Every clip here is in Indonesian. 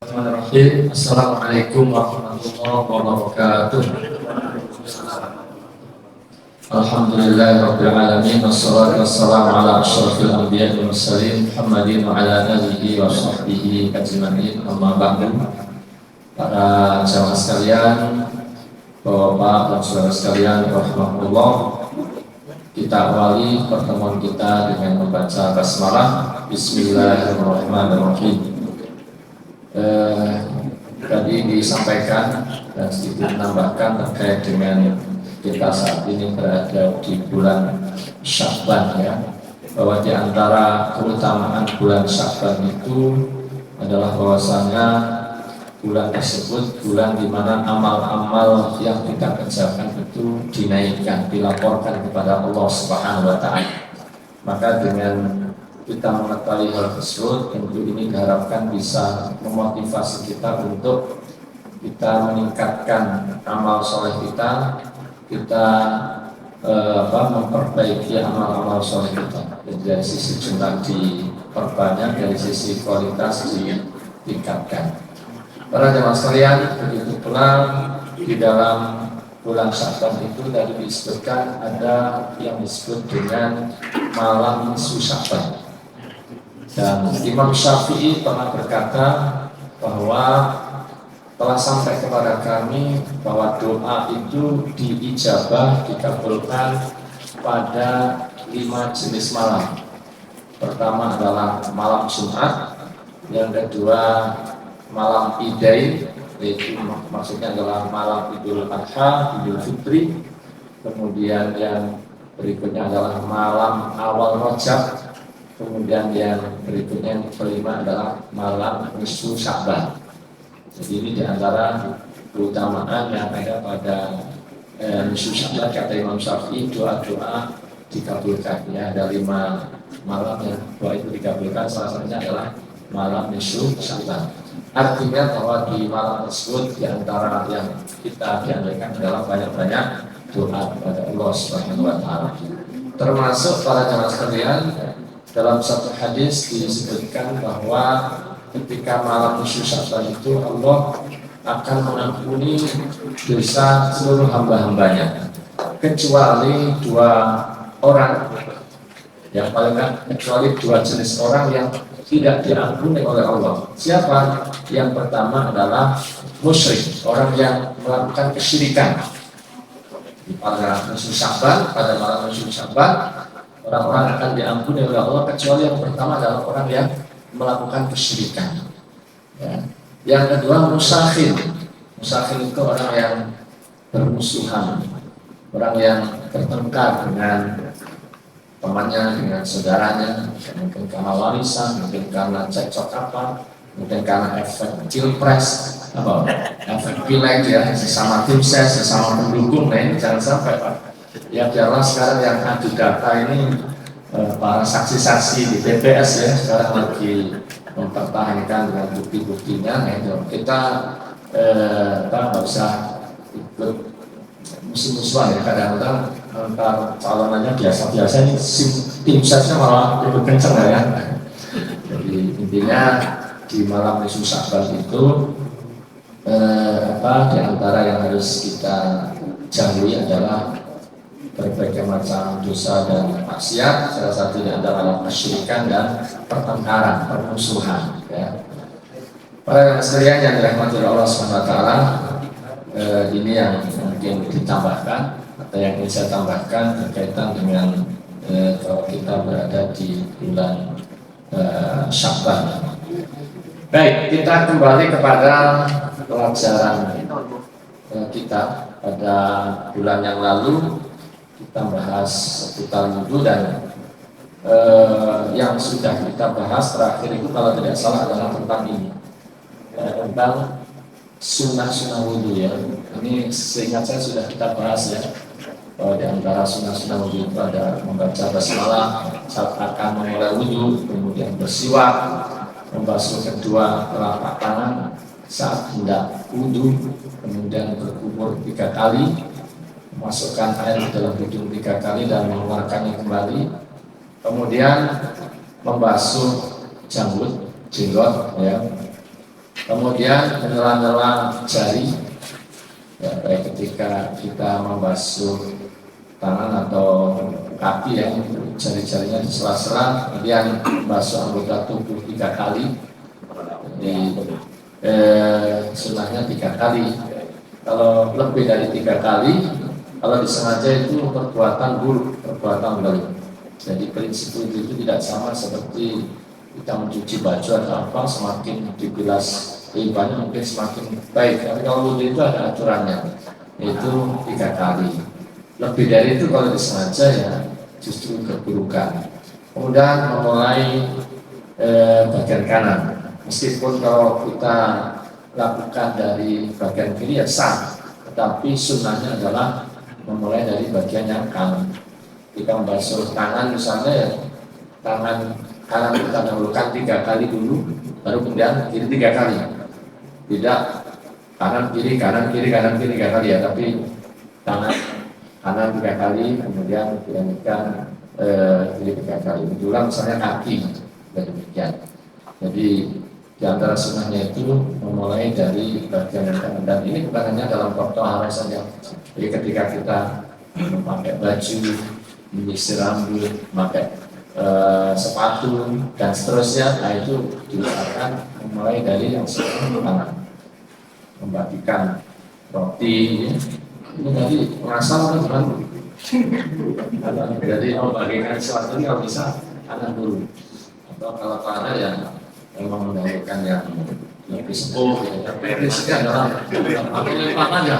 Bismillahirrahmanirrahim. Assalamualaikum warahmatullahi wabarakatuh. Alhamdulillahirabbil alamin wassalatu wassalamu ala asyrafil anbiya'i wal mursalin Muhammadin wa ala alihi wa sahbihi ajmain. Amma ba'du. Para jamaah sekalian, Bapak dan saudara sekalian rahmatullah, kita awali pertemuan kita dengan membaca basmalah. Bismillahirrahmanirrahim. Tadi disampaikan dan sedikit menambahkan terkait dengan kita saat ini berada di bulan Sya'ban, ya, bahwa di antara keutamaan bulan Sya'ban itu adalah bahwasanya bulan tersebut bulan di mana amal-amal yang kita kerjakan itu dinaikkan, dilaporkan kepada Allah Subhanahu wa taala. Maka dengan kita mengetahui hal tersebut, tentu ini diharapkan bisa memotivasi kita untuk kita meningkatkan amal soleh kita, memperbaiki amal-amal soleh kita. Jadi dari sisi jumlah diperbanyak, dari sisi kualitas ditingkatkan. Para jemaah sekalian, begitu pula di dalam bulan Sya'ban itu tadi disebutkan ada yang disebut dengan malam nisfu Sya'ban. Dan Imam Syafi'i pernah berkata bahwa telah sampai kepada kami bahwa doa itu diijabah, dikabulkan pada 5 jenis malam. Pertama adalah malam Jumat, yang kedua malam Idain, yaitu maksudnya adalah malam Idul Adha, Idul Fitri. Kemudian yang berikutnya adalah malam awal Rajab. Kemudian yang berikutnya yang kelima adalah malam nisfu Sya'ban. Jadi ini diantara keutamaan yang ada pada nisfu Sya'ban, kata Imam Syafi'i, doa-doa dikabulkan. Ya, ada 5 malam yang doa itu dikabulkan, salah satunya adalah malam nisfu Sya'ban. Artinya bahwa di malam tersebut diantara yang kita dianjurkan adalah banyak-banyak doa kepada Allah Subhanahu wa taala. Termasuk para jamaah sekalian, dalam satu hadis disebutkan bahwa ketika malam nisfu Sya'ban itu Allah akan mengampuni dosa seluruh hamba-hambanya kecuali 2 orang, yang paling kecuali 2 jenis orang yang tidak diampuni oleh Allah. Siapa? Yang pertama adalah musyrik, orang yang melakukan kesyirikan. Pada nisfu Sya'ban, pada malam nisfu Sya'ban, orang-orang akan diampuni oleh Allah kecuali yang pertama adalah orang yang melakukan kesyirikan. Ya. Yang kedua musakhir. Musakhir itu orang yang bermusuhan, orang yang bertengkar dengan temannya, dengan saudaranya, mungkin karena warisan, mungkin karena cekcok apa, mungkin karena efek pilpres, efek pileg, ya, sesama tim ses, sesama pendukung. Nah ini jangan sampai, Pak. Ya biarlah sekarang yang adu data ini para saksi-saksi di TPS, ya, sekarang lagi mempertahankan dengan bukti-buktinya. Nah itu kita nggak usah ikut musuh-musuhan, ya. Kadang-kadang antar calonannya biasa-biasa, ini tim sesnya malah ikut kenceng, ya. Jadi intinya di malam nisfu Sya'ban itu di antara yang harus kita jauhi adalah berbagai macam dosa dan maksiat. Salah satunya adalah kesyirikan dan pertengkaran, permusuhan, ya. Para sekalian yang dirahmati Allah SWT, ini yang mungkin ditambahkan atau yang ingin saya tambahkan berkaitan dengan kalau kita berada di bulan Sya'ban. Baik, kita kembali kepada pelajaran kita pada bulan yang lalu. Kita bahas seputar wudhu, dan yang sudah kita bahas terakhir itu kalau tidak salah adalah tentang ini, tentang sunnah-sunnah wudhu, ya. Ini seingat saya sudah kita bahas, ya, bahwa di antara sunnah-sunnah wudhu itu ada membaca basmalah saat akan memulai wudhu, kemudian bersiwak, membasuh kedua telapak tangan saat hendak wudhu, kemudian berkumur 3 kali, masukkan air ke dalam hidung 3 kali dan mengeluarkannya kembali, kemudian membasuh janggut, jenggot, ya, Kemudian menyela-nyela jari, ya, baik ketika kita membasuh tangan atau kaki ya, jari-jarinya di sela-sela, kemudian membasuh anggota tubuh 3 kali. Jadi sunnahnya 3 kali. Kalau lebih dari 3 kali, kalau disengaja itu perbuatan buruk, perbuatan zalim. Jadi prinsip itu tidak sama seperti kita mencuci baju atau apa, semakin dibilas limbahnya mungkin semakin baik. Tapi kalau wudhu itu ada aturannya, yaitu 3 kali. Lebih dari itu kalau disengaja ya justru keburukan. Kemudian memulai bagian kanan. Meskipun kalau kita lakukan dari bagian kiri ya sah, tetapi sunnahnya adalah memulai dari bagian yang kanan. Kita membasuh tangan misalnya ya, tangan kanan kita dahulukan 3 kali dulu, baru kemudian kiri 3 kali. Tidak kanan kiri 3 kali ya, tapi tangan kanan 3 kali, kemudian dilanjutkan kiri 3 kali. Betulan misalnya kaki dan demikian. Jadi di antara sunnahnya itu memulai dari bagian yang kanan, dan ini bukan hanya dalam waktu hari saja. Jadi ketika kita memakai baju, menyisir rambut, memakai sepatu dan seterusnya, nah itu diusahakan memulai dari yang sebelah kanan. Membagikan roti, ini tadi merasa kan? Jadi membagikan sesuatu ini kalau bisa kanan dulu, atau kalau ada yang memang mendahulukan yang lebih sepuh, ya, prinsipnya adalah limpahan ya.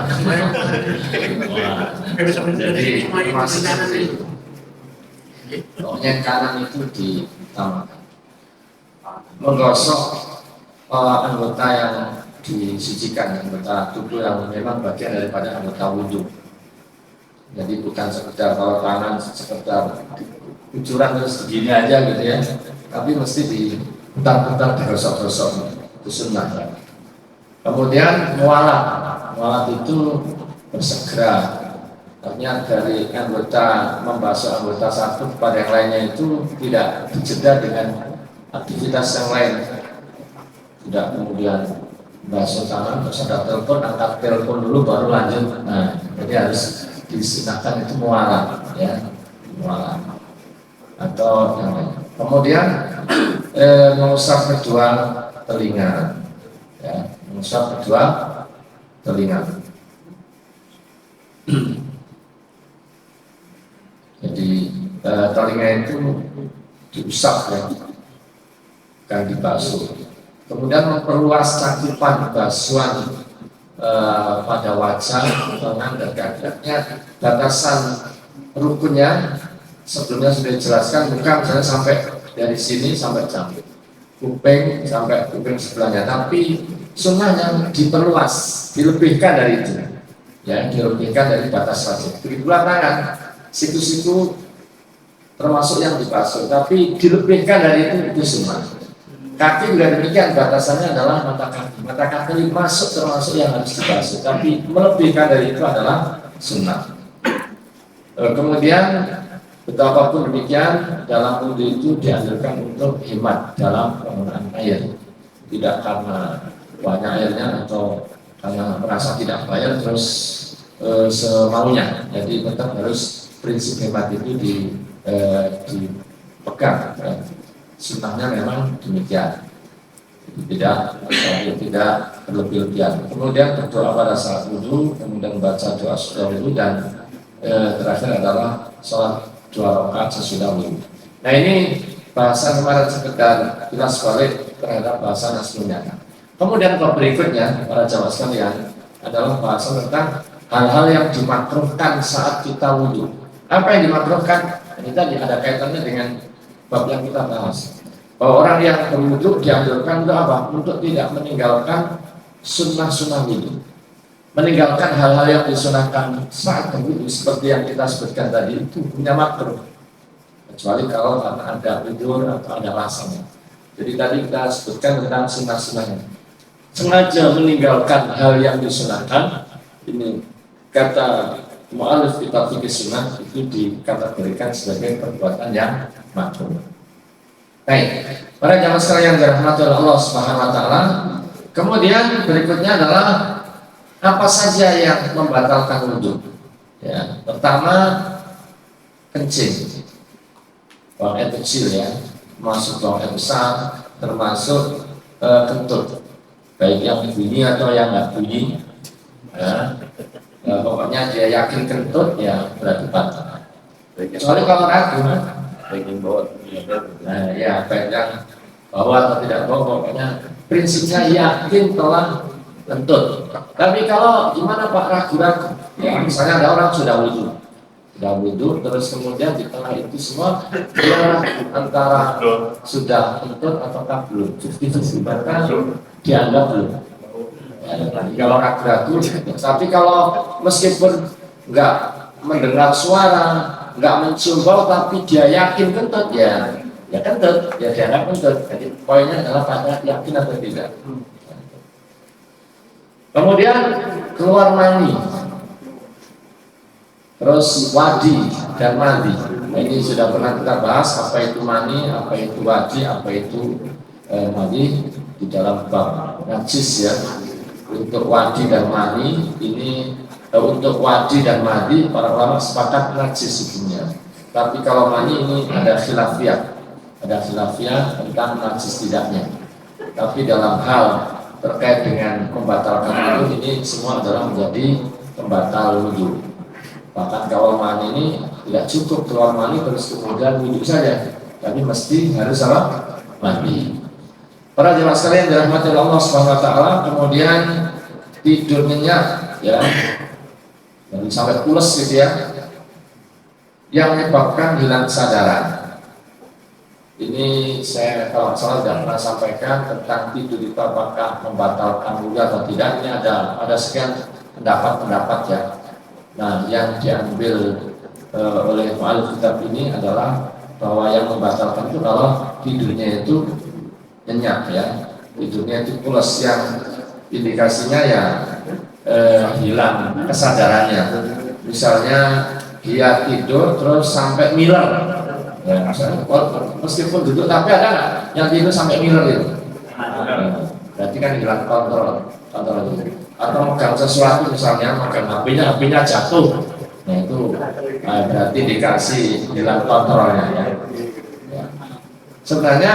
Jadi masih seperti itu. Yang kanan itu ditambahkan. Menggosok anggota yang disucikan, anggota tubuh yang memang bagian daripada anggota wudhu. Jadi bukan sekedar kalau tangan sekedar kucuran terus begini aja gitu ya, tapi mesti diputar-putar, digosok-gosok, itu sunnah ya. Kemudian mualat itu bersegera. Artinya dari anggota membasuh anggota satu kepada yang lainnya itu tidak dijeda dengan aktivitas yang lain. Tidak kemudian basuh tangan terus ada telepon, angkat telepon dulu baru lanjut. Nah, jadi harus disunahkan itu mualat ya, mualat atau yang lain. Kemudian mengusap kedua telinga, ya, mengusap kedua telinga. Jadi telinga itu diusap ya, bukan dibasuh. Kemudian memperluas cakupan basuhan pada wajah, tangan dan kaki. Batasan rukunnya sebelumnya sudah dijelaskan, bukan misalnya sampai dari sini sampai jambut, kuping sampai kuping sebelahnya, tapi sunnahnya diperluas, dilebihkan dari itu, ya, dilebihkan dari batas wajah. Begitu pula tangan, siku-siku termasuk yang dibasuh, tapi dilebihkan dari itu sunnah. Kaki juga demikian, batasannya adalah mata kaki masuk termasuk yang harus dibasuh, tapi melebihkan dari itu adalah sunnah. Kemudian betapapun demikian, dalam wudhu itu dianjurkan untuk hemat dalam penggunaan air, tidak karena banyak airnya atau karena merasa tidak bayar terus semaunya. Jadi tetap harus prinsip hemat itu dipegang. Sunnahnya memang demikian, tidak berlebih-lebihan. Kemudian berdoa pada saat wudhu, kemudian baca doa sesudah wudhu, dan terakhir adalah sholat 2 rakaat sesudah wudhu. Nah, ini bahasan kemarin sekedar kita balik terhadap bahasan aslinya. Kemudian berikutnya para jamaah sekalian adalah bahasan tentang hal-hal yang dimakruhkan saat kita wudhu. Apa yang dimakruhkan? Ini tadi ada kaitannya dengan bab yang kita bahas. Bahwa orang yang berwudhu dianjurkan untuk apa? Untuk tidak meninggalkan sunnah-sunnah wudhu, meninggalkan hal-hal yang disunahkan saat berwudhu seperti yang kita sebutkan tadi, itu punya makruh, kecuali kalau karena ada udzur atau ada alasannya. Jadi tadi kita sebutkan tentang sunnah-sunnahnya. Sengaja meninggalkan hal yang disunahkan, ini kata mu'alif kitab fikih sunnah itu dikategorikan sebagai perbuatan yang makruh. Baik, para jamaah sekalian yang dirahmati oleh Allah Subhanahu wa taala, Kemudian berikutnya adalah apa saja yang membatalkan wudhu. Ya, pertama kencing, buang air kecil ya, masuk buang air besar, termasuk kentut, baik yang bunyi atau yang nggak bunyi. Ya, pokoknya dia yakin kentut ya berarti batal. Kecuali kalau ragu, nah ya baik yang bawa atau tidak bawa, pokoknya prinsipnya yakin telah kentut. Tapi kalau gimana Pak, ragu-ragu, ya misalnya ada orang sudah wudhu, terus kemudian di tengah itu semua dia antara sudah kentut ataukah belum, itu maka dianggap belum. Ya, kalau ragu-ragu, tapi kalau meskipun nggak mendengar suara, nggak mencium bau, tapi dia yakin kentut, ya kentut, ya dianggap kentut. Jadi poinnya adalah pada yakin atau tidak. Kemudian keluar mani, terus wadi dan madi. Nah, ini sudah pernah kita bahas apa itu mani, apa itu wadi, apa itu madi di dalam bab najis ya. Untuk wadi dan mani ini untuk wadi dan madi para ulama sepakat najis hukumnya. Tapi kalau mani ini ada khilafiyah tentang najis tidaknya. Tapi dalam hal terkait dengan membatalkan wudhu ini semua adalah menjadi pembatal wudhu. Bahkan kalau mani ini tidak cukup keluar mani terus kemudian wudhu saja, tapi mesti harus mandi. Para jemaah sekalian dirahmati Allah Subhanahu wa taala, kemudian tidur nyenyak ya. Dan sampai pules gitu ya. Yang menyebabkan hilang kesadaran. Ini saya kalau salah sudah pernah sampaikan tentang tidur itu apakah membatalkan wudhu atau tidak. Ini ada sekian pendapat ya. Nah, yang diambil oleh mu'allif kitab ini adalah bahwa yang membatalkan itu kalau tidurnya itu nyenyak ya, tidurnya itu pulas, yang indikasinya ya hilang kesadarannya. Misalnya dia tidur terus sampai miler, ya, misalnya, meskipun duduk tapi ada nggak yang tidur sampai miler itu? Berarti kan hilang kontrol itu. Atau megang sesuatu misalnya, megang HP-nya jatuh, nah itu berarti dikasih hilang kontrolnya ya. Sebenarnya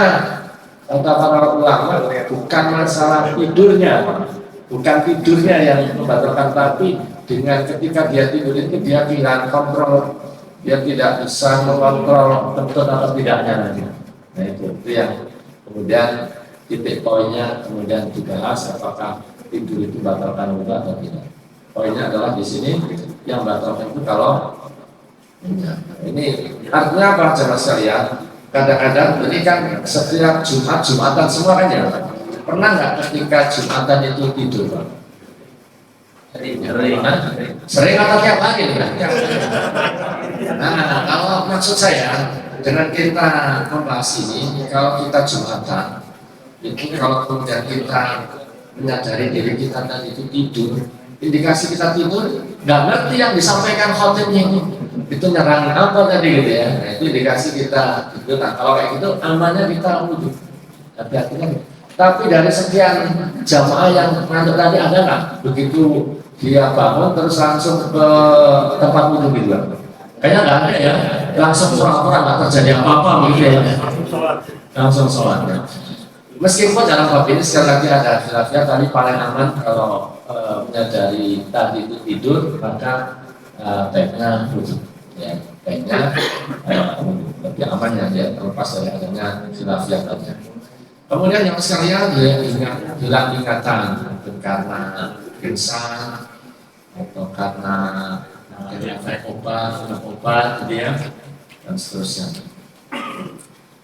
kata para ulama bukan masalah tidurnya, yang membatalkan, tapi dengan ketika dia tidur itu dia kehilangan kontrol, dia tidak bisa mengontrol kentut atau tidaknya nanti. Nah itu yang kemudian titik poinnya kemudian dibahas apakah tidur itu batalkan wudhu atau tidak. Poinnya adalah di sini yang batalkan itu kalau ini artinya apa jemaah sekalian? Kadang-kadang ini kan setiap Jumatan semua kan ya. Pernah nggak ketika Jumatan itu tidur? Sering atau tiap hari? Nah, kalau maksud saya dengan kita membahas ini, kalau kita Jumatan, itu kalau kemudian kita menyadari diri kita tadi itu tidur, indikasi kita tidur, nggak ngerti yang disampaikan khotibnya itu nyerang apa tadi gitu ya. Nah, itu indikasi kita tidur. Nah, kalau kayak gitu amannya kita wudhu. Hati-hati kan. Tapi dari sekian jamaah yang ngantuk tadi ada nggak begitu dia bangun terus langsung ke tempat wudhu gitu? Kayaknya nggak ada ya. Langsung pura-pura nggak terjadi apa-apa gitu ya. Langsung sholat ya. Meskipun dalam bab ini sekali lagi ada khilafiyah, tadi paling aman kalau menyadari tadi itu tidur maka baiknya wudhu. Ya, baiknya lebih aman ya, terlepas dari adanya khilafiyah tadi. Kemudian yang sekalian hilang ingatan karena pingsan atau karena efek obat gitu ya, dan seterusnya.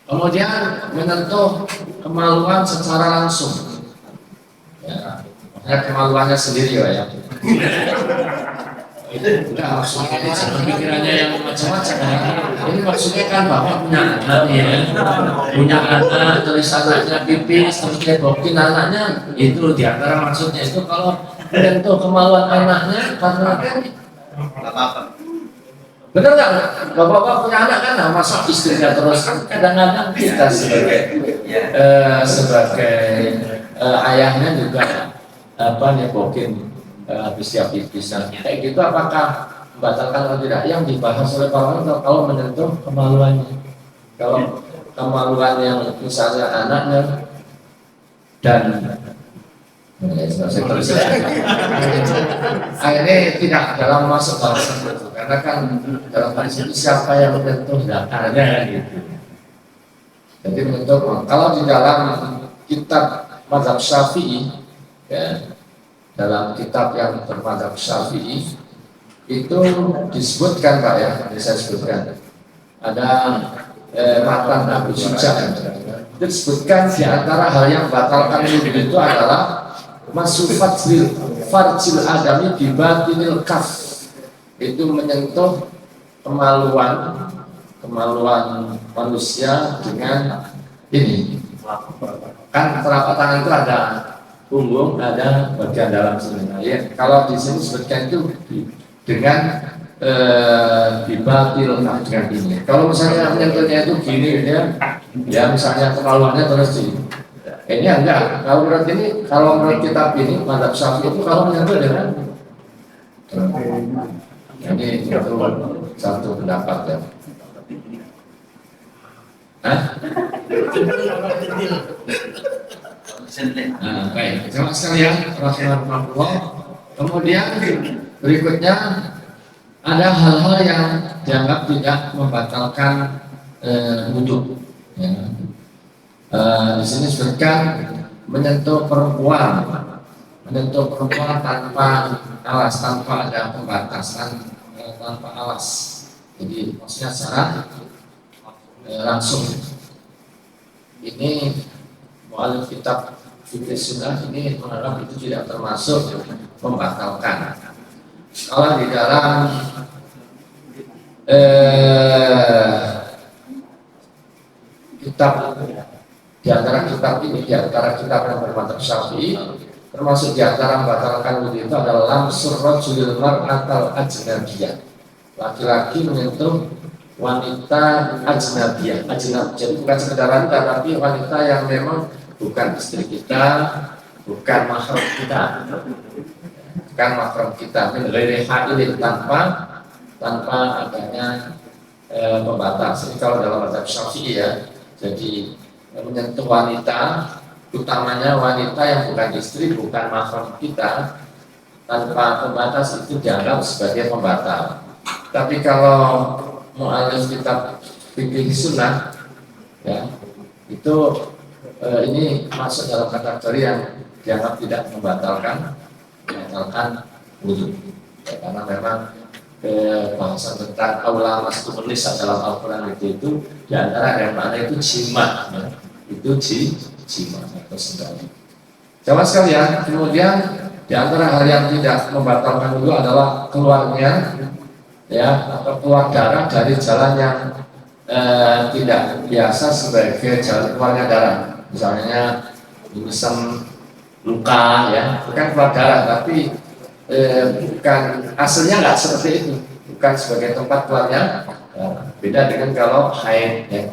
Kemudian menyentuh kemaluan secara langsung, ya, kemaluannya sendiri ya. Itu enggak maksudnya pemikirannya yang macam-macam. Ini maksudnya kan bapak punya anak ya, punya anak, terus anaknya pipis, terus dia bokin anaknya, itu diantara maksudnya itu kalau menyentuh kemaluan anaknya karena kan apa? Benar nggak? Bapak-bapak punya anak kan, nah, masa istrinya terus kan kadang-kadang kita sebagai ayahnya juga nyepokin habis siap pipisan kayak gitu, apakah membatalkan atau tidak? Yang dibahas oleh para ulama kalau menyentuh kemaluannya, kalau kemaluan yang misalnya anaknya dan akhirnya tidak dalam masuk bahasan itu, karena kan dalam hadis itu siapa yang menyentuh zakarnya kan gitu. Jadi menyentuh, kalau di dalam kitab mazhab Syafi'i ya, dalam kitab yang bermadzhab Syafi'i itu disebutkan Pak ya, ini saya sebutkan ada matan Abu Suja itu disebutkan di antara hal yang batalkan wudhu itu adalah masufat farjil adami bibatinil kaf, itu menyentuh kemaluan manusia dengan ini kan telapak tangan itu ada punggung, ada bagian dalam sini. Ya, kalau di sini sebutkan itu dengan dibatil dengan ini. Kalau misalnya menyentuhnya itu gini ya misalnya kemaluannya terus ini enggak. Kalau menurut kitab ini mazhab Syafi'i itu kalau menyentuh dengan ini itu satu pendapat ya. Baik, jemaah sekalian, rahimahullah. Kemudian berikutnya ada hal-hal yang dianggap tidak membatalkan wudhu. Ya. Di sini disebutkan menyentuh perempuan tanpa alas, tanpa ada pembatasan, tanpa alas. Jadi maksudnya secara langsung. Ini mu'alif kitab fikih sunnah ini menganggap itu tidak termasuk membatalkan. Kalau di dalam kitab di antara kitab yang bermadzhab Syafi'i, termasuk di antara membatalkan wudhu itu adalah lamsur rajulil mar'atal ajnabiyah, laki-laki menyentuh wanita ajnabiyah. Jadi bukan sekedar wanita, tapi wanita yang memang bukan istri kita, bukan mahram kita, min ghairi hailin, tanpa adanya pembatas. Ini kalau dalam mazhab Syafi'i ya. Jadi menyentuh wanita, utamanya wanita yang bukan istri, bukan mahram kita, tanpa pembatas itu dianggap sebagai pembatal. Tapi kalau mu'alif kitab fikih sunnah ya, itu ini masuk dalam kategori yang dianggap tidak membatalkan wudhu ya, karena memang bahasa tentang aula mastumenis dalam Al-Quran itu di antara yang mana itu jima ya, itu jima atau sendiri. Jamaah sekalian, kemudian di antara hal yang tidak membatalkan wudhu adalah keluarnya ya, atau keluar darah dari jalan yang tidak biasa sebagai jalan keluarnya darah. Misalnya misal luka ya, bukan keluar darah, tapi bukan aslinya nggak seperti itu, bukan sebagai tempat keluarnya. Beda dengan kalau haid ya.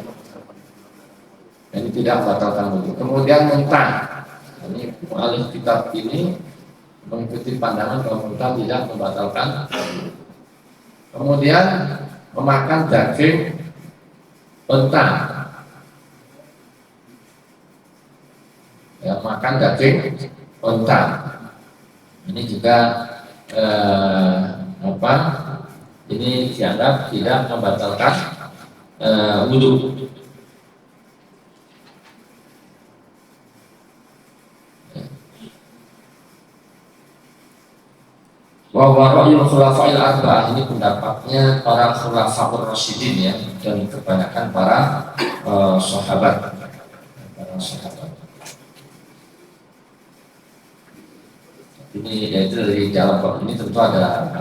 Ini tidak membatalkan wudhu. Kemudian muntah. Ini mu'alif kitab ini mengikuti pandangan bahwa muntah tidak membatalkan. Kemudian memakan daging unta, ya, makan daging unta ini juga ini dianggap tidak membatalkan wudhu. Wa ra'yul khulafa'il arba'ah, ini pendapatnya para khulafa'ur rasyidin ya, dan kebanyakan para sahabat. Ini yaitu dari dalam bab ini tentu ada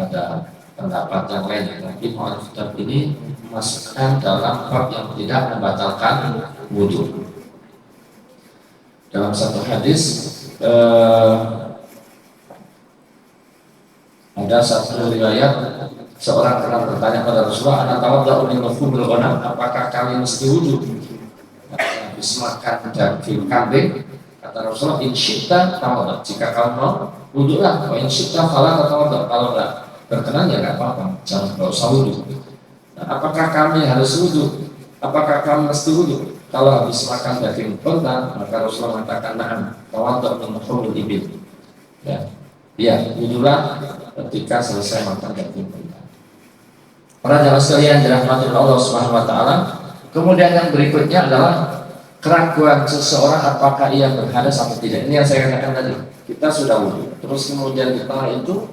pendapat yang lain, tapi mu'alif kitab ini masukkan dalam bab yang tidak membatalkan wudhu. Dalam satu hadis ada satu riwayat, seorang pernah bertanya pada Rasulullah, "Ana tawaddu min mafhumil ghanam, apakah kami mesti wudhu habis makan daging kambing?" Kata kata Rasulullah, in syi'ta tawadda, jika kamu mau wudulah, wa in syi'ta fala tawadda, kalau enggak berkenan ya enggak apa-apa, jangan enggak usah wudu. Nah, apakah kami harus wudu? Apakah kami mesti wudu? Kalau habis makan daging kurban, maka Rasulullah mengatakan na'am, tawadda min humul ibil. Ya, iya, wudulah ketika selesai makan daging kurban. Para jamaah sekalian dirahmati Allah Subhanahu wa taala. Kemudian yang berikutnya adalah keraguan seseorang apakah ia berhadas atau tidak. Ini yang saya katakan tadi. Kita sudah wudu, terus kemudian di tengah itu,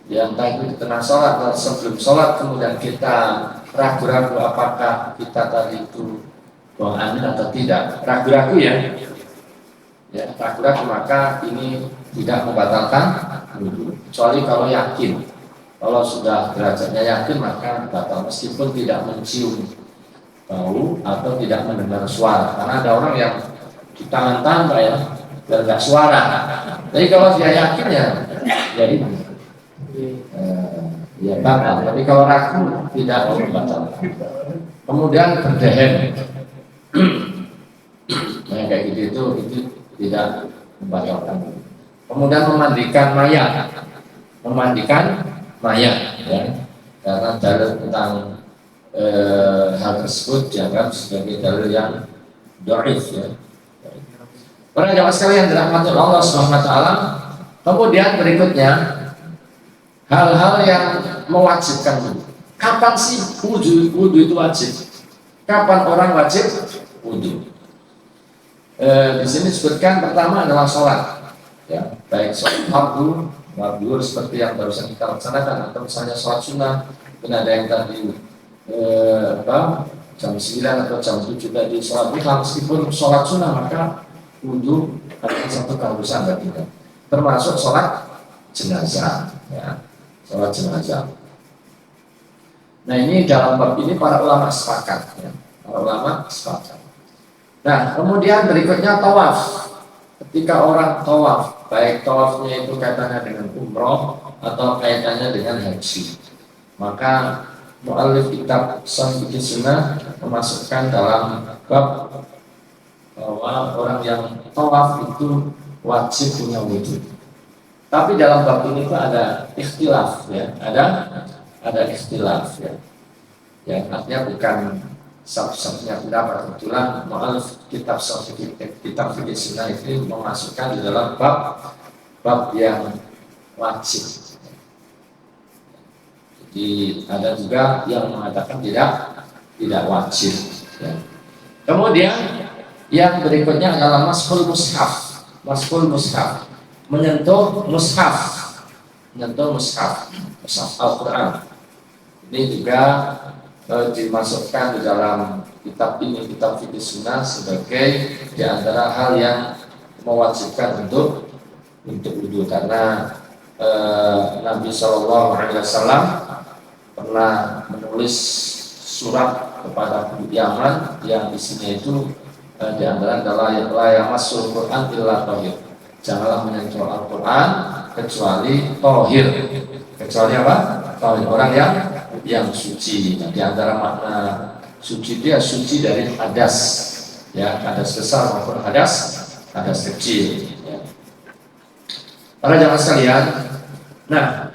ya entah itu di tengah sholat atau sebelum sholat, kemudian kita ragu-ragu apakah kita tadi itu buang angin atau tidak. Ragu-ragu ya, ragu-ragu, maka ini tidak membatalkan wudu. Kecuali kalau yakin. Kalau sudah derajatnya yakin maka batal meskipun tidak mencium bau atau tidak mendengar suara, karena ada orang yang di tangan Pak ya biar nggak suara. Jadi kalau dia yakin ya ini ya batal. Tapi kalau ragu tidak batal. Kemudian berdehen, nah, kayak gitu itu tidak membatalkan. Kemudian memandikan mayat, ya, karena dalil tentang hal tersebut dianggap sebagai dalil yang dhaif ya. Para jamaah sekalian dirahmati Allah Subhanahu wa taala. Kemudian berikutnya hal-hal yang mewajibkan wudu. Kapan sih wudu itu wajib? Kapan orang wajib wudu? Di sini disebutkan pertama adalah sholat, ya, baik sholat fardu seperti yang barusan kita laksanakan, atau misalnya sholat sunnah, dan ada yang tadi jam 9 atau jam 7 tadi sholat duha, meskipun sholat sunnah maka wudu adalah satu keharusan bagi kita, termasuk sholat jenazah, ya, sholat jenazah. Nah ini dalam bab ini para ulama sepakat, ya, para ulama sepakat. Nah kemudian berikutnya tawaf. Ketika orang tawaf, baik tawafnya itu kaitannya dengan umroh atau kaitannya dengan haji, maka mu'allif kitab Sahih Sunnah memasukkan dalam bab bahwa orang yang tawaf itu wajib punya wudu. Tapi dalam bab ini itu ada ikhtilaf, ya, ada ikhtilaf, ya. Ya, artinya bukan satu-satunya pendapat. Kebetulan mu'allif kitab Sahih Sunnah itu memasukkan di dalam bab yang wajib. Jadi ada juga yang mengatakan tidak wajib, ya. Kemudian yang berikutnya adalah masful mushaf, menyentuh mushaf Al-Quran. Ini juga dimasukkan di dalam kitab Fikih Sunnah sebagai di antara hal yang mewajibkan untuk wudu, karena Nabi SAW pernah menulis surat kepada penduduk Yaman yang isinya itu di antara adalah la yamassul Quran illa thahir. Janganlah menyentuh Al-Quran kecuali thahir. Kecuali apa? Thahir, orang yang suci. Nah, di antara makna suci dia suci dari hadas, ya, hadas besar maupun hadas kecil, ya. Para jamaah sekalian, nah,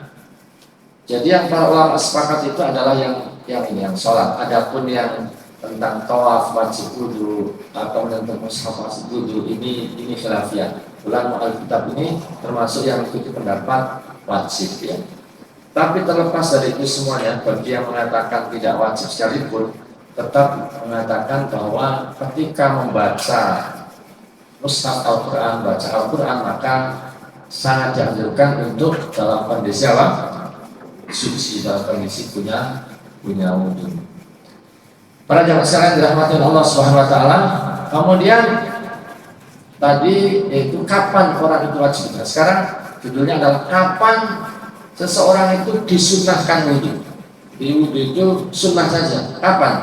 jadi yang para ulama sepakat itu adalah yang sholat. Adapun yang tentang tawaf wajib wudu atau tentang mushaf wajib wudu, ini khilafiyah. Ulama Alkitab ini termasuk yang mengikuti pendapat wajib, ya. Tapi terlepas dari itu semuanya, bagi yang mengatakan tidak wajib sekalipun, tetap mengatakan bahwa ketika membaca mushaf Al-Quran, baca Al-Quran, maka sangat dianjurkan untuk dalam kondisi apa? Suci, dalam kondisi punya wudu. Para jamaah sekalian dirahmati Allah Subhanahu wa taala. Kemudian tadi itu kapan orang itu wajib? Sekarang judulnya adalah kapan seseorang itu disunahkan wudu. Di wudu itu sunnah saja. Kapan?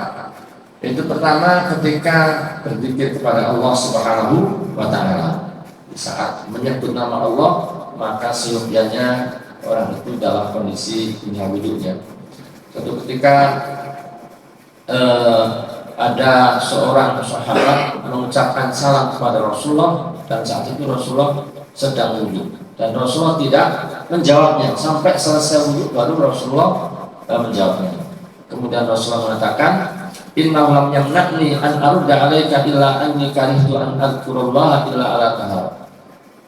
Itu pertama ketika berzikir kepada Allah Subhanahu wa taala. Di saat menyebut nama Allah, maka seyogianya orang itu dalam kondisi punya wudunya. Suatu ketika ada seorang sahabat mengucapkan salam kepada Rasulullah, dan saat itu Rasulullah sedang wudhu, dan Rasulullah tidak menjawabnya sampai selesai wudhu baru Rasulullah menjawabnya. Kemudian Rasulullah mengatakan, inna lam yamna'ni an arudda alaika illa anni karihtu an adkurullaha illa ala tahar.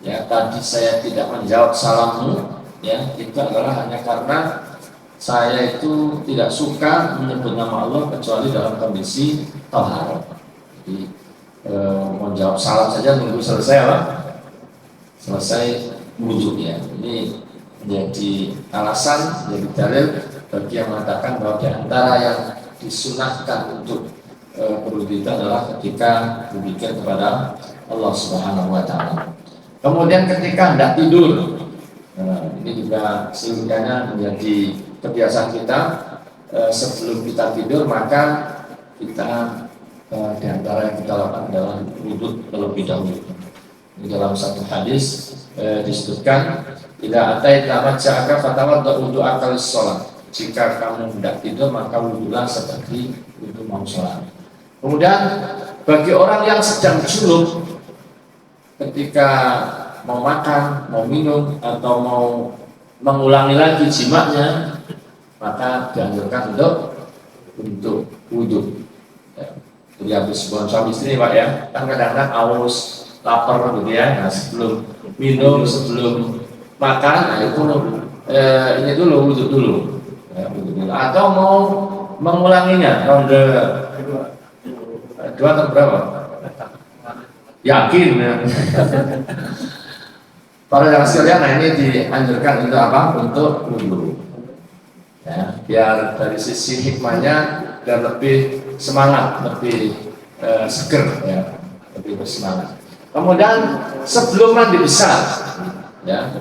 Ya, tadi saya tidak menjawab salammu, ya, itu adalah hanya karena saya itu tidak suka menyebut nama Allah kecuali dalam kondisi taharah. Jadi menjawab salam saja nunggu selesai lah, selesai wudhu, ya. Ini menjadi alasan, menjadi dalil bagi yang mengatakan bahwa di antara yang disunahkan untuk berwudhu itu adalah ketika berzikir kepada Allah Subhanahu wa taala. Kemudian ketika hendak tidur, ini juga seringkali menjadi kebiasaan kita, sebelum kita tidur maka kita di antara yang kita lakukan adalah wudhu terlebih dahulu. Di dalam satu hadis disebutkan, idza ataita majja'aka fatawadda wudu'aka lis-shalah. Jika kamu hendak tidur maka wudhulah seperti wudhu mau sholat. Kemudian bagi orang yang sedang junub, ketika mau makan, mau minum, atau mau mengulangi lagi jimaknya, maka dianjurkan untuk wudhu. Ya, jadi habis buang suami istri, Pak, ya, kan kadang-kadang aus, lapar gitu ya. Nah, sebelum minum, sebelum makan, nah itu ini dulu wudhu dulu. Ya, wudhu dulu. Atau mau mengulanginya ronde 2 atau berapa? Yakin ya. Para jamaah sekalian, nah ini dianjurkan untuk apa? Untuk wudhu. Ya, biar dari sisi hikmahnya dan lebih semangat, lebih seger, ya, lebih bersemangat. Kemudian sebelum mandi besar, ya,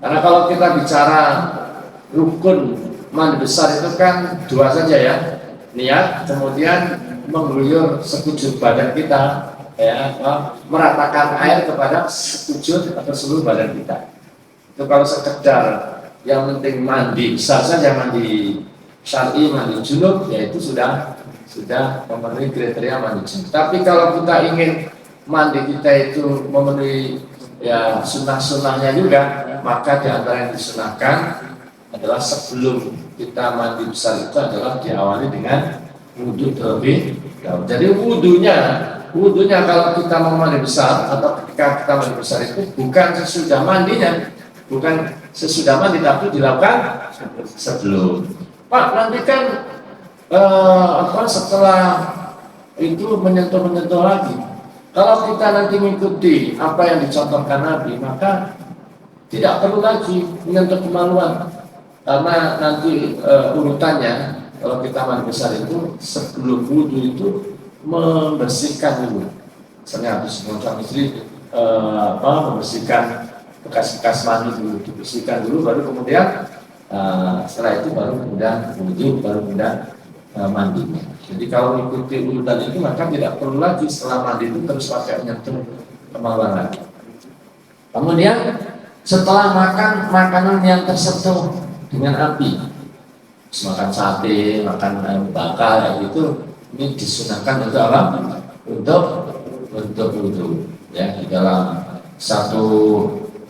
karena kalau kita bicara rukun mandi besar itu kan 2 saja, ya, niat, kemudian mengguyur sekujur badan kita, ya, meratakan air kepada sekujur atau seluruh badan kita. Itu kalau sekedar yang penting mandi besar saja, mandi syar'i, mandi junub, ya itu sudah memenuhi kriteria mandi junub. Tapi kalau kita ingin mandi kita itu memenuhi ya sunnah-sunnahnya juga, maka di antara yang disunahkan adalah sebelum kita mandi besar itu adalah diawali dengan wudhu terlebih dahulu. Jadi wudhunya kalau kita mau mandi besar atau ketika kita mandi besar itu bukan sesudah mandinya, bukan sesudah mandi, tapi dilakukan sebelum. Pak, nanti kan setelah itu menyentuh lagi. Kalau kita nanti mengikuti apa yang dicontohkan Nabi, maka tidak perlu lagi menyentuh kemaluan, karena nanti urutannya kalau kita mandi besar itu sebelum wudhu itu membersihkan dulu. Misalnya habis mengucap istri membersihkan bekas-bekas mandi dulu, dibersihkan dulu, baru kemudian setelah itu baru kemudian wudhu, baru kemudian mandinya. Jadi kalau mengikuti urutan ini maka tidak perlu lagi setelah mandi itu terus pakai menyentuh kemaluan lagi. Kemudian setelah makan makanan yang tersentuh dengan api, makan sate, makan ayam bakar, gitu, ini disunahkan untuk apa? Untuk wudhu. Ya, di dalam satu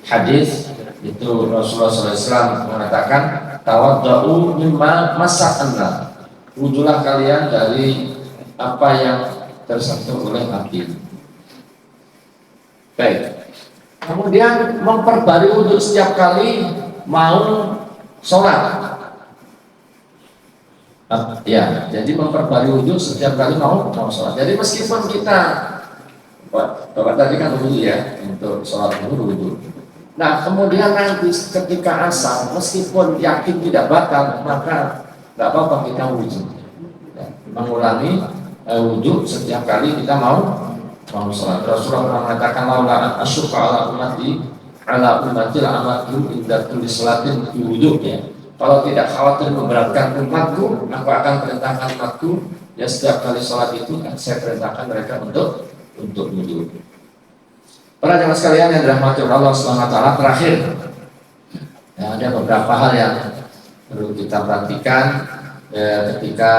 hadis itu Rasulullah SAW mengatakan, tawadda'u mimma masakna. Wudhulah kalian dari apa yang tersentuh oleh api. Baik. Kemudian memperbarui wudhu setiap kali mau sholat. Ya, jadi memperbarui wudhu setiap kali mau sholat. Jadi meskipun kita, Bapak tadi kan wudhu ya, untuk sholat wudhu. Nah, kemudian nanti ketika asar, meskipun yakin tidak batal, maka nggak apa-apa kita wudhu, ya, mengulangi wudhu setiap kali kita mau sholat. Rasulullah mengatakan, laula asyqa ala ummati amatu inda kulli salatin wudhu, ya. Kalau tidak khawatir memberatkan umatku, aku akan perintahkan umatku, ya, setiap kali sholat itu saya perintahkan mereka untuk wudhu. Para jemaah sekalian yang dirahmati Allah SWT, terakhir, ya, ada beberapa hal yang perlu kita perhatikan ketika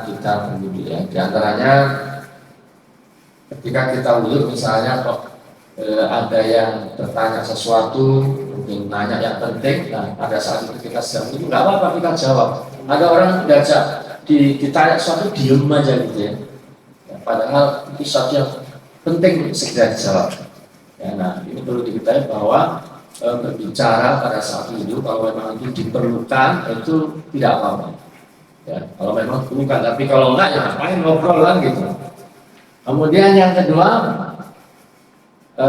kita berwudu ya. Di antaranya ketika kita wudu misalnya kok ada yang bertanya sesuatu, mungkin nanya yang penting, nah pada saat itu kita sedang wudu, nggak apa-apa kita jawab. Ada orang diajak ditanya sesuatu diem aja gitu ya. Padahal itu sesuatu yang penting segera dijawab. Ya, nah ini perlu diketahui bahwa berbicara pada saat wudu kalau memang itu diperlukan itu tidak apa-apa. Ya, kalau memang diperlukan, tapi kalau enggak ya ngapain ngobrol kan gitu. Kemudian yang kedua,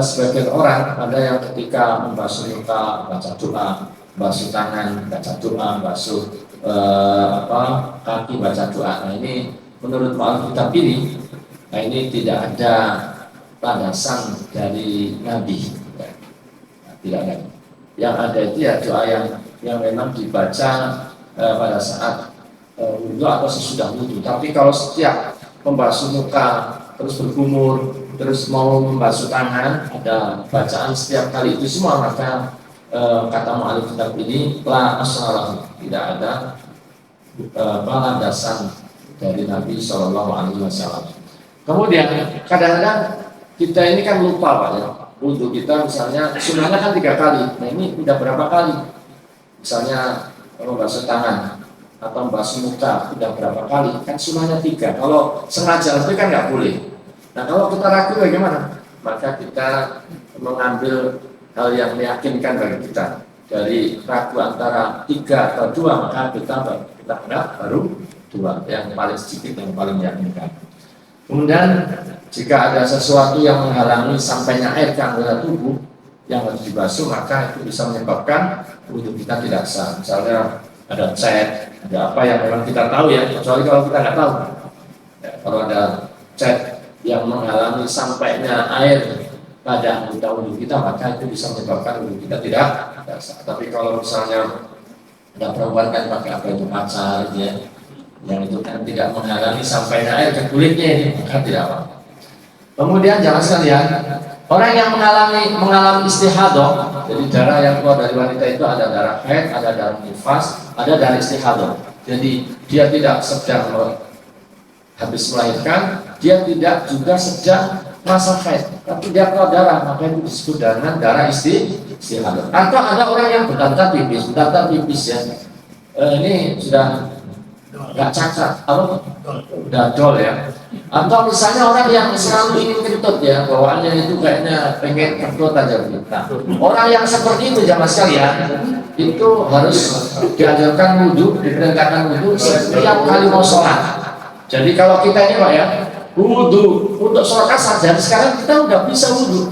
sebagian orang ada yang ketika membasuh muka baca doa, basuh tangan baca doa, basuh kaki baca doa. Nah ini menurut mu'allif kitab ini, nah ini tidak ada landasan dari Nabi. Nah, tidak ada. Yang ada itu ya doa yang memang dibaca pada saat wudu atau sesudah wudu. Tapi kalau setiap membasuh muka terus berkumur, terus mau membasuh tangan, ada bacaan setiap kali itu semua, maka kata mu'allif kitab ini la ashalah, tidak ada landasan dari Nabi Shallallahu Alaihi Wasallam. Kemudian kadang-kadang kita ini kan lupa Pak ya, wudu kita misalnya sunnahnya kan 3 kali, nah ini udah berapa kali? Misalnya membasuh tangan atau membasuh muka udah berapa kali? Kan sunnahnya 3. Kalau sengaja itu kan nggak boleh. Nah kalau kita ragu bagaimana? Maka kita mengambil hal yang meyakinkan bagi kita. Dari ragu antara 3 atau 2, maka kita anggap baru 2, yang paling sedikit, yang paling meyakinkan. Kemudian jika ada sesuatu yang menghalangi sampainya air ke anggota tubuh yang harus dibasuh, maka itu bisa menyebabkan wudu kita tidak sah. Misalnya ada cat, ada apa yang memang kita tahu ya, kecuali kalau kita nggak tahu. Ya, kalau ada cat yang menghalangi sampainya air pada anggota wudu kita, maka itu bisa menyebabkan wudu kita tidak sah. Tapi kalau misalnya ada perempuan kan pakai apa itu kaca ya, yang itu kan tidak menghalangi sampainya air ke kulitnya ini, maka tidak apa. Kemudian jangan sekalian, orang yang mengalami istihadah, jadi darah yang keluar dari wanita itu ada darah haid, ada darah nifas, ada darah istihadah. Jadi dia tidak sedang habis melahirkan, dia tidak juga sedang masa haid, tapi dia keluar darah, maka itu disebut dengan darah istihadah. Atau ada orang yang bertata pipis ya, ini sudah nggak cacat, apa? Udah dol ya. Atau misalnya orang yang selalu ingin kentut ya, bawaannya itu kayaknya pengen kentut aja. Nah, orang yang seperti itu jamaah sekalian, itu harus diajarkan wudu, diperintahkan wudu setiap kali mau sholat. Jadi kalau kita ini Pak ya, wudu untuk sholat asar, dan sekarang kita udah bisa wudu.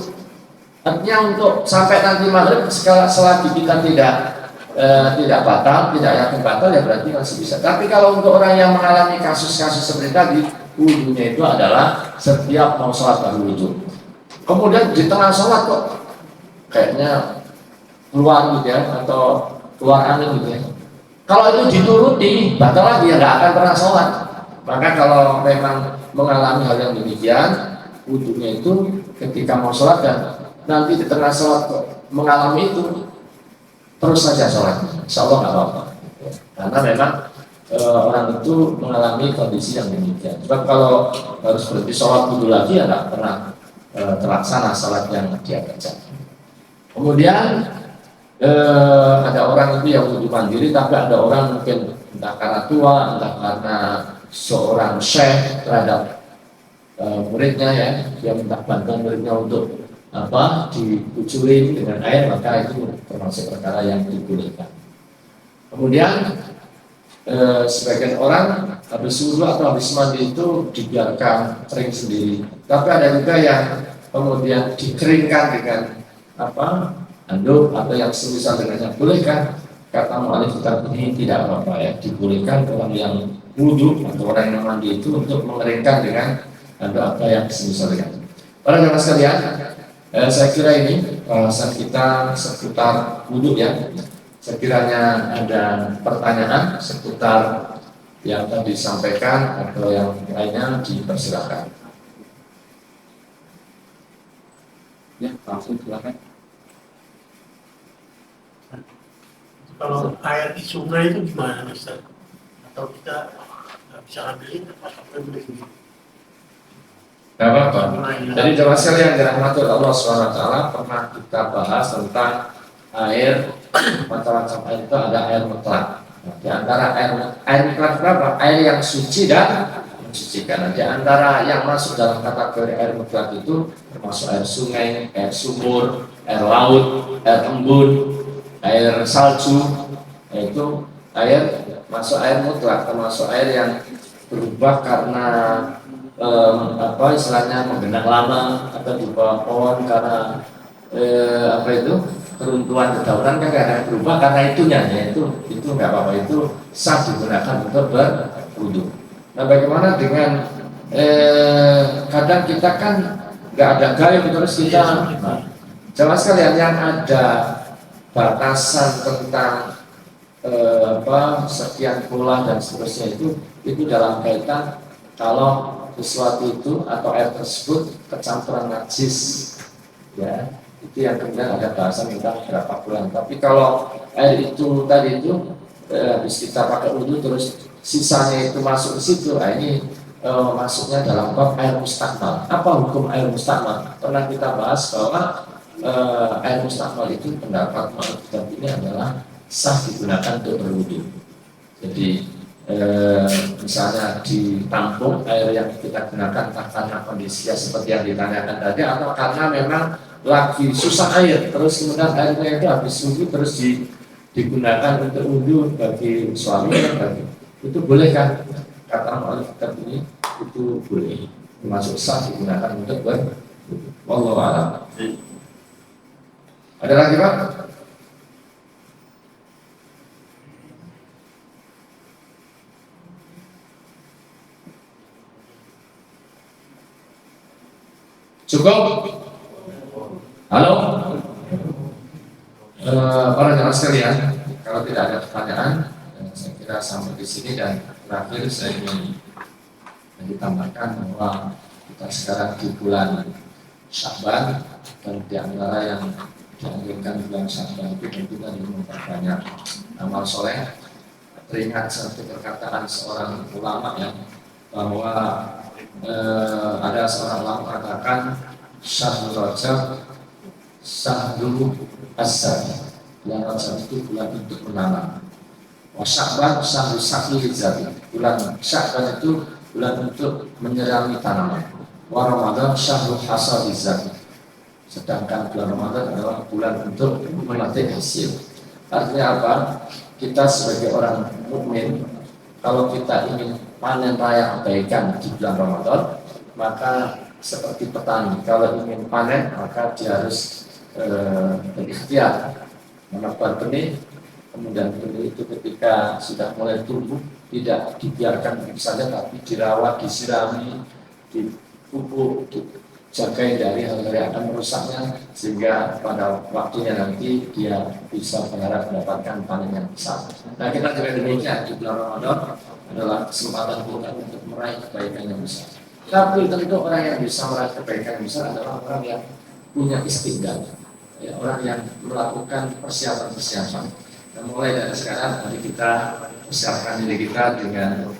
Artinya untuk sampai nanti maghrib, selagi kita tidak batal, tidak yakin batal, ya berarti masih bisa. Tapi kalau untuk orang yang mengalami kasus-kasus seperti tadi, wudunya itu adalah setiap mau sholat baru wudu. Kemudian di tengah sholat kok kayaknya keluar gitu ya, atau keluar angin gitu ya. Kalau itu dituruti, batal lagi, ya nggak akan pernah sholat. Maka kalau memang mengalami hal yang demikian, wudunya itu ketika mau sholat dan nanti di tengah sholat kok mengalami itu, terus saja sholat, insya Allah nggak apa-apa. Karena memang orang itu mengalami kondisi yang demikian. Sebab kalau harus berhenti sholat dulu lagi ya nggak pernah terlaksana sholat yang dia kerjakan. Kemudian ada orang itu yang wudu mandiri, tapi ada orang mungkin entah karena tua, entah karena seorang syekh terhadap muridnya ya, dia minta bantuan muridnya untuk dikucurin dengan air, maka itu termasuk perkara yang dibolehkan. Kemudian sebagian orang habis wudu atau habis mandi itu dibiarkan kering sendiri. Tapi ada juga yang kemudian dikeringkan dengan handuk atau yang semisal dengannya. Bolehkan? Kata mu'allif kitab ini tidak apa-apa ya, dibolehkan orang yang wudu atau orang yang mandi itu untuk mengeringkan dengan handuk atau yang semisal dengannya. Para jemaah sekalian, saya kira ini bahasan kita seputar wudu ya. Sekiranya ada pertanyaan seputar yang tadi disampaikan atau yang lainnya, dipersilakan. Ya, langsung silakan. Kalau air di sungai itu gimana, Ustaz? Atau kita Tidak apa-apa. Jadi jemaah sekalian dirahmati Allah SWT, pernah kita bahas tentang air, macam-macam air itu ada air mutlak. Di antara air mutlak berapa? Air yang suci dan mensucikan. Di antara yang masuk dalam kategori air mutlak itu termasuk air sungai, air sumur, air laut, air embun, air salju. Itu air masuk air mutlak, termasuk air yang berubah karena istilahnya menggenang lama atau di bawah pohon karena keruntuhan dedaunan kan kadang berubah karena itunya, itu nggak apa-apa, itu sah digunakan untuk berwudu. Nah, bagaimana dengan kadang kita kan nggak ada gayung terus kita, jelas sekalian yang ada batasan tentang sekian bulan dan seterusnya itu dalam kaitan kalau sesuatu itu atau air tersebut kecampuran najis, ya itu yang kemudian ada bahasan tentang berapa bulan. Tapi kalau air itu tadi itu habis kita pakai wudhu terus sisanya itu masuk ke situ, ini masuknya dalam bab air mustakmal. Apa hukum air mustakmal? Pernah kita bahas bahwa air mustakmal itu pendapat mazhab ini adalah sah digunakan untuk berwudhu. Jadi misalnya ditampung air yang kita gunakan karena kondisinya seperti yang ditanyakan tadi, atau karena memang lagi susah air, terus kemudian airnya itu habis wudhu terus digunakan untuk wudhu bagi suami, itu boleh kan? Kata oleh kitab ini itu boleh, termasuk sah digunakan untuk berwudhu. Wallahu a'lam. Ada lagi Pak? Cukup? Halo? Para jemaah sekalian, kalau tidak ada pertanyaan, saya kira sampai di sini, dan terakhir saya ingin ditambahkan bahwa kita sekarang di bulan Sya'ban, dan di antara yang dianjurkan bulan Sya'ban itu tentu tadi memperbanyak amal soleh. Teringat satu perkataan seorang ulama ya, bahwa ada seorang ulama mengatakan Syahrul Rajab Syahrul Asad, bulan Rajab itu bulan untuk menanam. Wa Sya'ban Syahrul Saqil Zabi, bulan Sya'ban itu bulan untuk menyirami tanaman. Wa Ramadan Syahrul Hasad Zabi, sedangkan bulan Ramadan adalah bulan untuk memetik hasil. Artinya apa? Kita sebagai orang mukmin, kalau kita ingin panen raya kebaikan di bulan Ramadan, maka seperti petani, kalau ingin panen maka dia harus berikhtiar menebang benih, kemudian benih itu ketika sudah mulai tumbuh tidak dibiarkan begitu saja, tapi dirawat, disirami, dipupuk, dijaga dari hal-hal yang akan merusaknya, sehingga pada waktunya nanti dia bisa berharap mendapatkan panen yang besar. Nah, kita juga demikian di bulan Ramadan adalah kesempatan kita untuk meraih kebaikan yang besar. Tapi tentu orang yang bisa meraih kebaikan yang besar adalah orang yang punya istiqomah, ya, orang yang melakukan persiapan-persiapan. Dan mulai dari sekarang, mari kita persiapkan diri kita dengan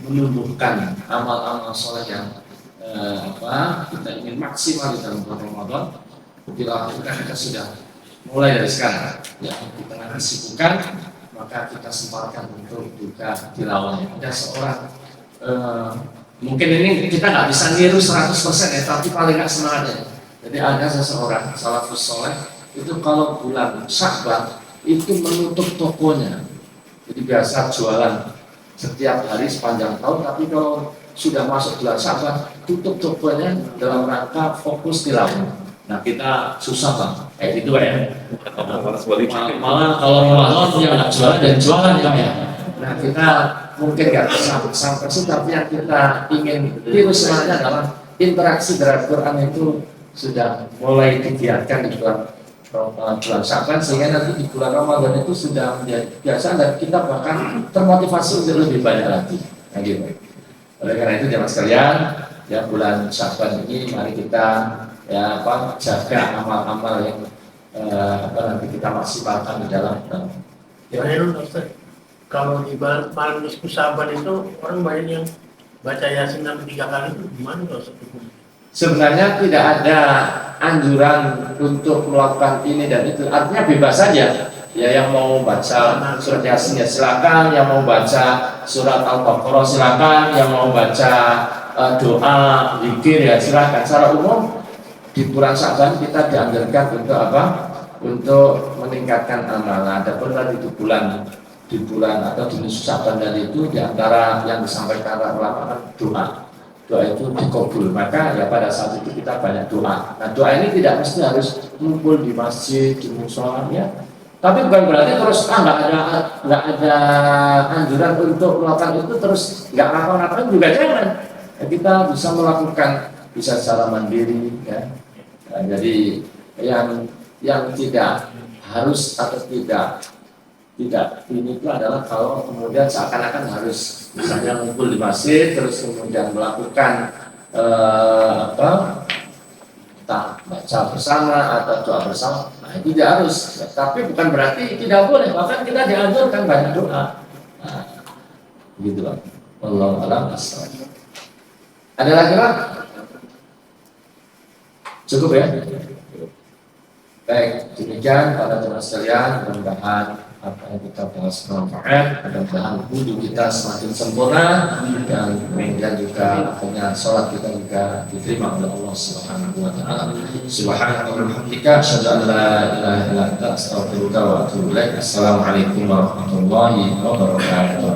menumbuhkan amal-amal soleh yang kita ingin maksimal di dalam bulan Ramadan. Dilakukan kita sudah mulai dari sekarang. Ya, di tengah kesibukan, maka kita sempatkan untuk juga tilawahnya. Ada seorang mungkin ini kita nggak bisa niru 100% ya, tapi paling nggak semangatnya. Jadi ada seseorang salafus soleh itu kalau bulan Sya'ban itu menutup tokonya. Jadi biasa jualan setiap hari sepanjang tahun, tapi kalau sudah masuk bulan Sya'ban tutup tokonya dalam rangka fokus tilawah. Nah, kita susah Bang, kayak gitu ya. Malah kalau Ramadan punya nggak jualan dan jualan ya. Nah, kita mungkin nggak sampai situ, tapi yang kita ingin tiru semangatnya adalah interaksi dengan Quran itu sudah mulai digiatkan di bulan Sya'ban, sehingga nanti di bulan Ramadan itu sudah menjadi kebiasaan dan kita bahkan termotivasi untuk lebih banyak lagi. Nah, gitu. Oleh karena itu jemaah sekalian, ya bulan Sya'ban ini mari kita jaga amal-amal yang nanti kita maksimalkan di dalam. kalau di malam nisfu Sa'ban itu orang banyak yang baca Yasin 3 kali itu gimana kalau seperti? Sebenarnya tidak ada anjuran untuk melakukan ini dan itu, artinya bebas saja. Ya, yang mau baca surat Yasin ya silakan, yang mau baca surat Al-Baqarah silakan, yang mau baca doa, zikir ya silakan. Secara umum di bulan Sa'ban kita dianjurkan untuk apa? Untuk meningkatkan amalan. Adapun di bulan atau di nisfu Sa'ban tadi itu diantara yang disampaikan para ulama kan doa itu dikabul, maka ya pada saat itu kita banyak doa. Nah, doa ini tidak mesti harus kumpul di masjid, di musola ya. Tapi bukan berarti terus nggak ada anjuran untuk melakukan itu terus nggak ngapa-ngapain juga jangan. Ya, kita bisa melakukan bisa secara mandiri ya. Nah, jadi yang tidak harus atau tidak ini itu adalah kalau kemudian seakan-akan harus misalnya ngumpul di masjid terus kemudian melakukan entah baca bersama atau doa bersama, nah itu tidak harus, tapi bukan berarti tidak boleh, bahkan kita dianjurkan banyak doa. Nah, gitu loh. Wallahu a'lam bishawab. Ada lagi Pak? Cukup ya? Baik, demikian pada teman sekalian, mudah-mudahan apa yang kita bahas bermanfaat, mudah-mudahan wudhu kita semakin sempurna dan kemudian juga akhirnya sholat kita juga diterima oleh Allah Subhanahu wa taala. Subhanallah walhamdulillah, asyhadu an la ilaha illa anta, astaghfiruka wa atubu ilaik. Assalamualaikum warahmatullahi wabarakatuh.